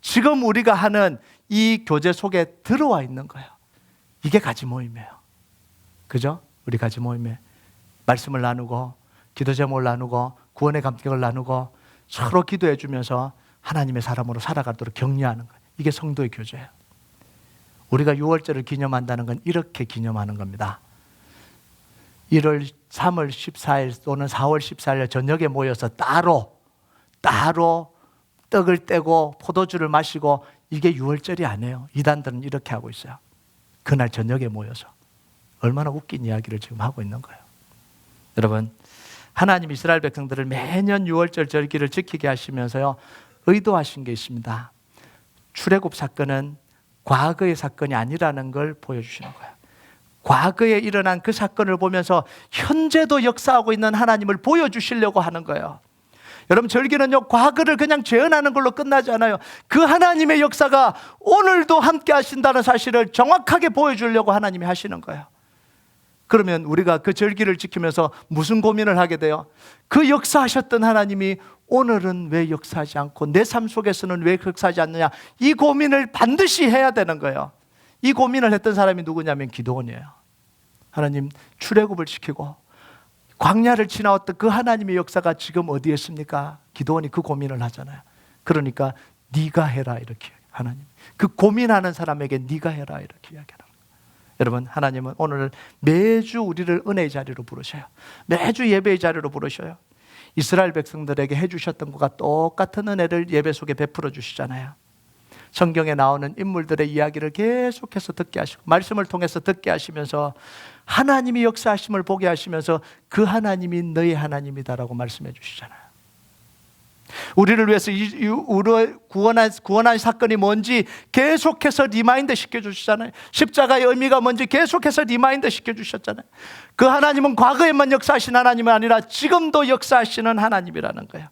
지금 우리가 하는 이 교제 속에 들어와 있는 거예요. 이게 가지 모임이에요. 그죠? 우리 가지 모임에 말씀을 나누고 기도 제목을 나누고 구원의 감격을 나누고 서로 기도해 주면서 하나님의 사람으로 살아가도록 격려하는 거예요. 이게 성도의 교제예요. 우리가 유월절을 기념한다는 건 이렇게 기념하는 겁니다. 1월 3월 14일 또는 4월 14일 저녁에 모여서 따로 떡을 떼고 포도주를 마시고 이게 유월절이 아니에요. 이단들은 이렇게 하고 있어요. 그날 저녁에 모여서 얼마나 웃긴 이야기를 지금 하고 있는 거예요. 여러분, 하나님 이스라엘 백성들을 매년 유월절 절기를 지키게 하시면서요, 의도하신 게 있습니다. 출애굽 사건은 과거의 사건이 아니라는 걸 보여주시는 거예요. 과거에 일어난 그 사건을 보면서 현재도 역사하고 있는 하나님을 보여주시려고 하는 거예요. 여러분, 절기는요, 과거를 그냥 재현하는 걸로 끝나지 않아요. 그 하나님의 역사가 오늘도 함께 하신다는 사실을 정확하게 보여주려고 하나님이 하시는 거예요. 그러면 우리가 그 절기를 지키면서 무슨 고민을 하게 돼요? 그 역사하셨던 하나님이 오늘은 왜 역사하지 않고 내 삶 속에서는 왜 역사하지 않느냐? 이 고민을 반드시 해야 되는 거예요. 이 고민을 했던 사람이 누구냐면 기드온이에요. 하나님, 출애굽을 시키고 광야를 지나왔던 그 하나님의 역사가 지금 어디에 있습니까? 기드온이 그 고민을 하잖아요. 그러니까 네가 해라 이렇게 하나님. 그 고민하는 사람에게 네가 해라 이렇게 이야기하는 거예요. 여러분, 하나님은 오늘 매주 우리를 은혜의 자리로 부르셔요. 매주 예배의 자리로 부르셔요. 이스라엘 백성들에게 해주셨던 것과 똑같은 은혜를 예배 속에 베풀어 주시잖아요. 성경에 나오는 인물들의 이야기를 계속해서 듣게 하시고 말씀을 통해서 듣게 하시면서 하나님이 역사하심을 보게 하시면서 그 하나님이 너희 하나님이다라고 말씀해 주시잖아요. 우리를 위해서 구원한 사건이 뭔지 계속해서 리마인드 시켜주시잖아요. 십자가의 의미가 뭔지 계속해서 리마인드 시켜주셨잖아요. 그 하나님은 과거에만 역사하신 하나님이 아니라 지금도 역사하시는 하나님이라는 거예요.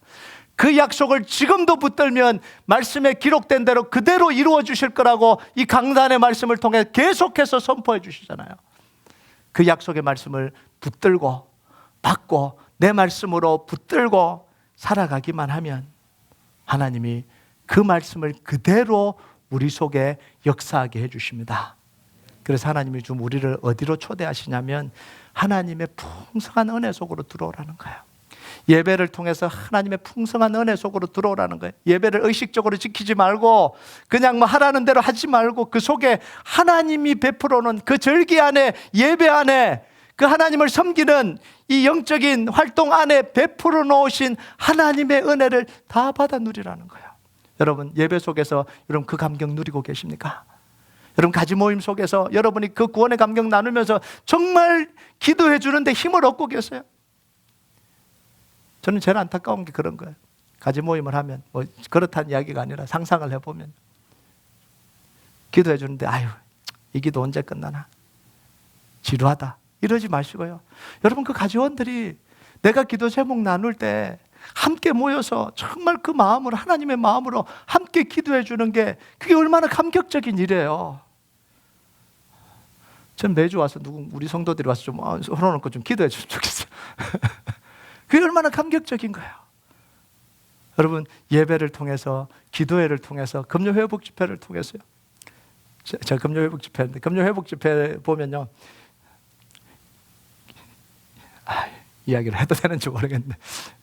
그 약속을 지금도 붙들면 말씀에 기록된 대로 그대로 이루어 주실 거라고 이 강단의 말씀을 통해 계속해서 선포해 주시잖아요. 그 약속의 말씀을 붙들고 받고 내 말씀으로 붙들고 살아가기만 하면 하나님이 그 말씀을 그대로 우리 속에 역사하게 해주십니다. 그래서 하나님이 좀 우리를 어디로 초대하시냐면 하나님의 풍성한 은혜 속으로 들어오라는 거예요. 예배를 통해서 하나님의 풍성한 은혜 속으로 들어오라는 거예요. 예배를 의식적으로 지키지 말고 그냥 뭐 하라는 대로 하지 말고 그 속에 하나님이 베풀어 놓은 그 절기 안에, 예배 안에, 그 하나님을 섬기는 이 영적인 활동 안에 베풀어 놓으신 하나님의 은혜를 다 받아 누리라는 거예요. 여러분, 예배 속에서 여러분 그 감격 누리고 계십니까? 여러분, 가지 모임 속에서 여러분이 그 구원의 감격 나누면서 정말 기도해 주는데 힘을 얻고 계세요? 저는 제일 안타까운 게 그런 거예요. 가지 모임을 하면 뭐 그렇다는 이야기가 아니라 상상을 해보면 기도해 주는데 아유, 이 기도 언제 끝나나, 지루하다, 이러지 마시고요. 여러분, 그 가지원들이 내가 기도 제목 나눌 때 함께 모여서 정말 그 마음으로, 하나님의 마음으로 함께 기도해 주는 게 그게 얼마나 감격적인 일이에요. 전 매주 와서 우리 성도들이 와서 좀 흘러놓고 좀 기도해 줬으면 좋겠어요. 그게 얼마나 감격적인 거예요. 여러분, 예배를 통해서, 기도회를 통해서, 금요회복 집회를 통해서요. 제가 금요회복 집회인데, 금요회복 집회 보면요, 이야기를 해도 되는지 모르겠는데,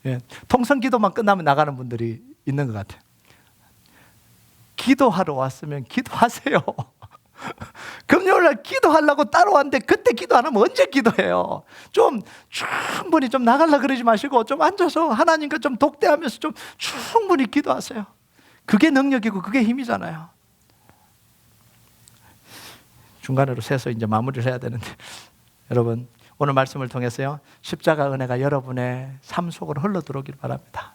예, 통성기도만 끝나면 나가는 분들이 있는 것 같아요. 기도하러 왔으면 기도하세요. 금요일날 기도하려고 따로 왔는데 그때 기도 안 하면 언제 기도해요? 좀 충분히 좀 나가려고 그러지 마시고 좀 앉아서 하나님과 좀 독대하면서 좀 충분히 기도하세요. 그게 능력이고 그게 힘이잖아요. 중간으로 세서 이제 마무리를 해야 되는데, 여러분, 오늘 말씀을 통해서요, 십자가 은혜가 여러분의 삶 속으로 흘러들어오길 바랍니다.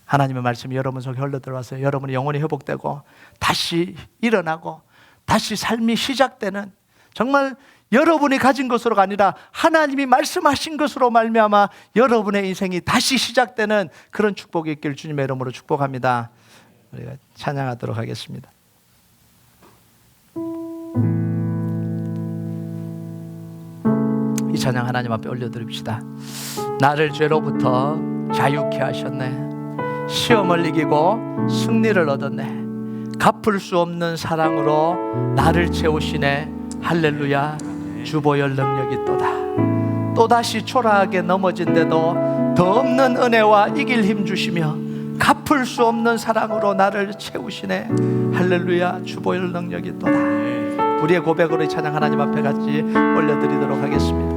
하나님의 말씀이 여러분 속에 흘러들어와서 여러분이 영혼이 회복되고 다시 일어나고 다시 삶이 시작되는, 정말 여러분이 가진 것으로가 아니라 하나님이 말씀하신 것으로 말미암아 여러분의 인생이 다시 시작되는 그런 축복이 있길 주님의 이름으로 축복합니다. 우리가 찬양하도록 하겠습니다. 이 찬양 하나님 앞에 올려드립시다. 나를 죄로부터 자유케 하셨네. 시험을 이기고 승리를 얻었네. 갚을 수 없는 사랑으로 나를 채우시네. 할렐루야. 주보혈 능력이 또다시 초라하게 넘어진데도 더 없는 은혜와 이길 힘 주시며 갚을 수 없는 사랑으로 나를 채우시네. 할렐루야. 주보혈 능력이 또다. 우리의 고백으로 이 찬양 하나님 앞에 같이 올려드리도록 하겠습니다.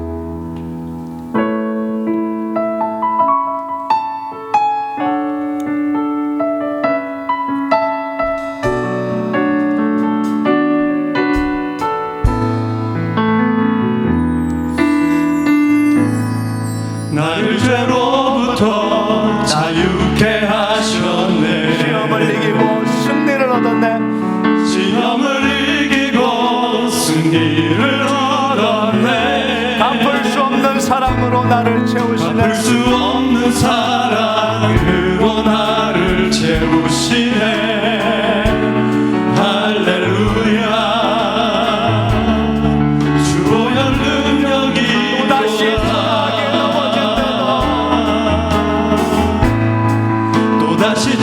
나를 죄로부터 자유케 하셨네. 시험을 이기고 승리를 얻었네. 시험을 이기고 승리를 얻었네. 갚을 수 없는 사랑으로 나를 채우시네. 갚을 수 없는 사랑으로 나를 채우시네. 할렐루야. 주보혈 능력이 또다시 또다시